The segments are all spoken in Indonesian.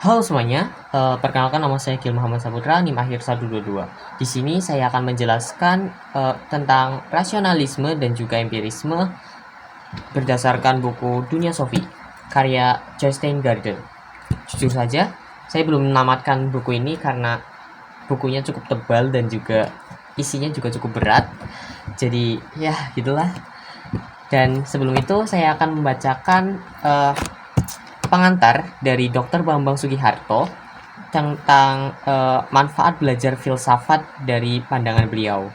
Halo semuanya, perkenalkan nama saya Gil Muhammad Saputra, NIM akhir 122. Di sini saya akan menjelaskan tentang rasionalisme dan juga empirisme berdasarkan buku Dunia Sofi, karya Joyce Steingarten. Jujur saja, saya belum menamatkan buku ini karena bukunya cukup tebal dan juga isinya juga cukup berat. Jadi ya gitulah. Dan sebelum itu saya akan membacakan pengantar dari Dr. Bambang Sugiharto tentang manfaat belajar filsafat dari pandangan beliau.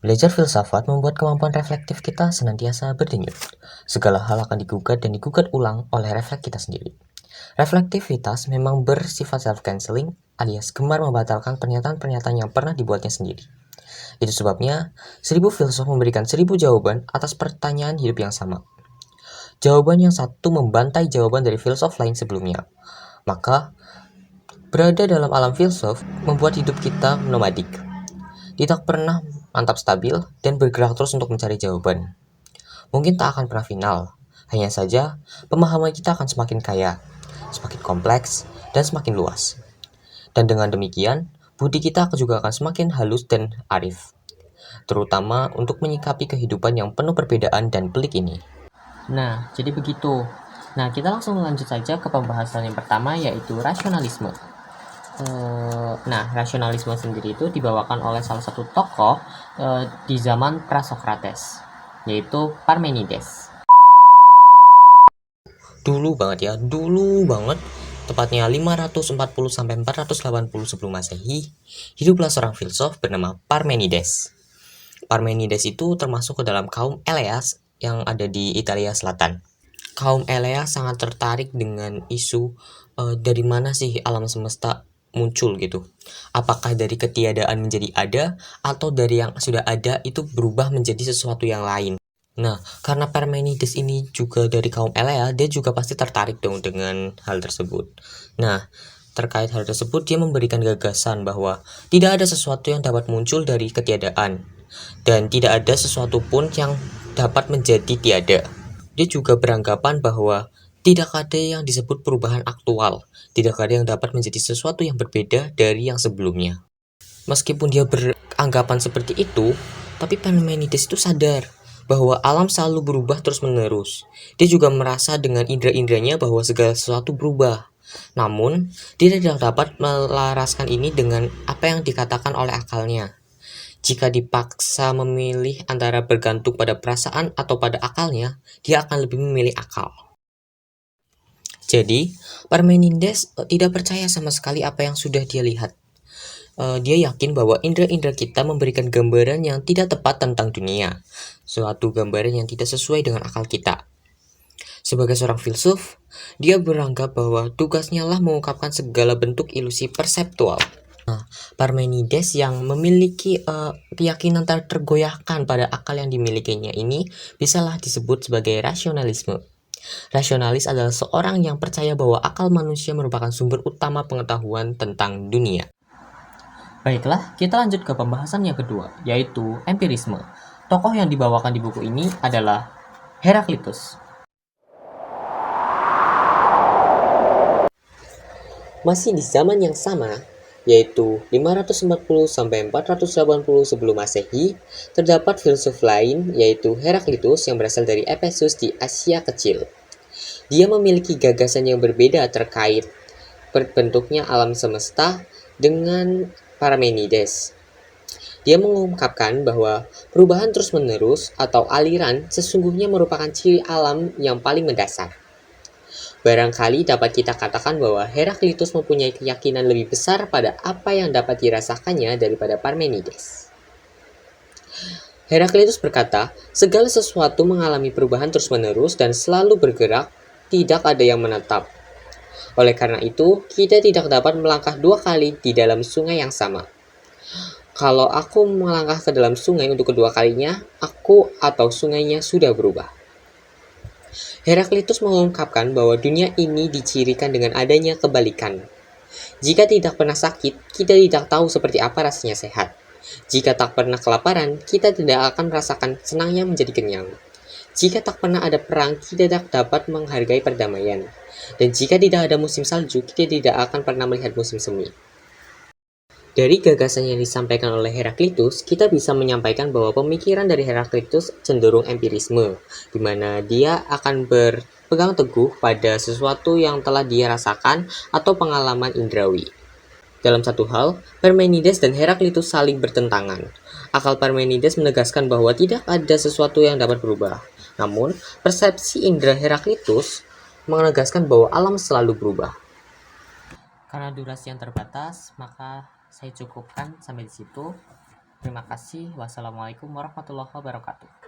Belajar filsafat membuat kemampuan reflektif kita senantiasa berdenyut. Segala hal akan digugat dan digugat ulang oleh refleks kita sendiri. Reflektivitas memang bersifat self-canceling alias gemar membatalkan pernyataan-pernyataan yang pernah dibuatnya sendiri. Itu sebabnya 1000 filsuf memberikan 1000 jawaban atas pertanyaan hidup yang sama. Jawaban yang satu membantai jawaban dari filsuf lain sebelumnya. Maka, berada dalam alam filsuf membuat hidup kita nomadik. Tidak pernah mantap stabil dan bergerak terus untuk mencari jawaban. Mungkin tak akan pernah final, hanya saja pemahaman kita akan semakin kaya, semakin kompleks, dan semakin luas. Dan dengan demikian, budi kita juga akan semakin halus dan arif, terutama untuk menyikapi kehidupan yang penuh perbedaan dan pelik ini. Nah, jadi begitu. Nah, kita langsung lanjut saja ke pembahasan yang pertama, yaitu rasionalisme. Nah, rasionalisme sendiri itu dibawakan oleh salah satu tokoh di zaman Prasokrates, yaitu Parmenides. Dulu banget, tepatnya 540 sampai 480 sebelum Masehi, hiduplah seorang filsuf bernama Parmenides. Parmenides itu termasuk ke dalam kaum Eleas yang ada di Italia Selatan. Kaum Eleas sangat tertarik dengan isu dari mana sih alam semesta muncul gitu. Apakah dari ketiadaan menjadi ada atau dari yang sudah ada itu berubah menjadi sesuatu yang lain. Nah, karena Parmenides ini juga dari kaum Elea, dia juga pasti tertarik dong dengan hal tersebut. Nah, terkait hal tersebut dia memberikan gagasan bahwa tidak ada sesuatu yang dapat muncul dari ketiadaan dan tidak ada sesuatu pun yang dapat menjadi tiada. Dia juga beranggapan bahwa tidak ada yang disebut perubahan aktual, tidak ada yang dapat menjadi sesuatu yang berbeda dari yang sebelumnya. Meskipun dia beranggapan seperti itu, tapi Parmenides itu sadar bahwa alam selalu berubah terus-menerus. Dia juga merasa dengan indera-inderanya bahwa segala sesuatu berubah. Namun, dia tidak dapat melaraskan ini dengan apa yang dikatakan oleh akalnya. Jika dipaksa memilih antara bergantung pada perasaan atau pada akalnya, dia akan lebih memilih akal. Jadi, Parmenides tidak percaya sama sekali apa yang sudah dia lihat. Dia yakin bahwa indera-indera kita memberikan gambaran yang tidak tepat tentang dunia, suatu gambaran yang tidak sesuai dengan akal kita. Sebagai seorang filsuf, dia beranggap bahwa tugasnya lah mengungkapkan segala bentuk ilusi perseptual. Parmenides yang memiliki keyakinan tak tergoyahkan pada akal yang dimilikinya ini bisalah disebut sebagai rasionalisme. Rasionalis adalah seorang yang percaya bahwa akal manusia merupakan sumber utama pengetahuan tentang dunia. Baiklah, kita lanjut ke pembahasan yang kedua, yaitu empirisme. Tokoh yang dibawakan di buku ini adalah Heraklitus. Masih di zaman yang sama, yaitu 540 sampai 480 sebelum Masehi, terdapat filsuf lain yaitu Heraklitus yang berasal dari Efesus di Asia Kecil. Dia memiliki gagasan yang berbeda terkait bentuknya alam semesta dengan Parmenides. Dia mengungkapkan bahwa perubahan terus-menerus atau aliran sesungguhnya merupakan ciri alam yang paling mendasar. Barangkali dapat kita katakan bahwa Heraklitus mempunyai keyakinan lebih besar pada apa yang dapat dirasakannya daripada Parmenides. Heraklitus berkata, segala sesuatu mengalami perubahan terus-menerus dan selalu bergerak, tidak ada yang menetap. Oleh karena itu, kita tidak dapat melangkah dua kali di dalam sungai yang sama. Kalau aku melangkah ke dalam sungai untuk kedua kalinya, aku atau sungainya sudah berubah. Heraklitus mengungkapkan bahwa dunia ini dicirikan dengan adanya kebalikan. Jika tidak pernah sakit, kita tidak tahu seperti apa rasanya sehat. Jika tak pernah kelaparan, kita tidak akan merasakan senangnya menjadi kenyang. Jika tak pernah ada perang, kita tidak dapat menghargai perdamaian. Dan jika tidak ada musim salju, kita tidak akan pernah melihat musim semi. Dari gagasan yang disampaikan oleh Heraklitus, kita bisa menyampaikan bahwa pemikiran dari Heraklitus cenderung empirisme, di mana dia akan berpegang teguh pada sesuatu yang telah dia rasakan atau pengalaman indrawi. Dalam satu hal, Parmenides dan Heraklitus saling bertentangan. Akal Parmenides menegaskan bahwa tidak ada sesuatu yang dapat berubah. Namun, persepsi indera Heraklitus menegaskan bahwa alam selalu berubah. Karena durasi yang terbatas, maka saya cukupkan sampai di situ. Terima kasih. Wassalamualaikum warahmatullahi wabarakatuh.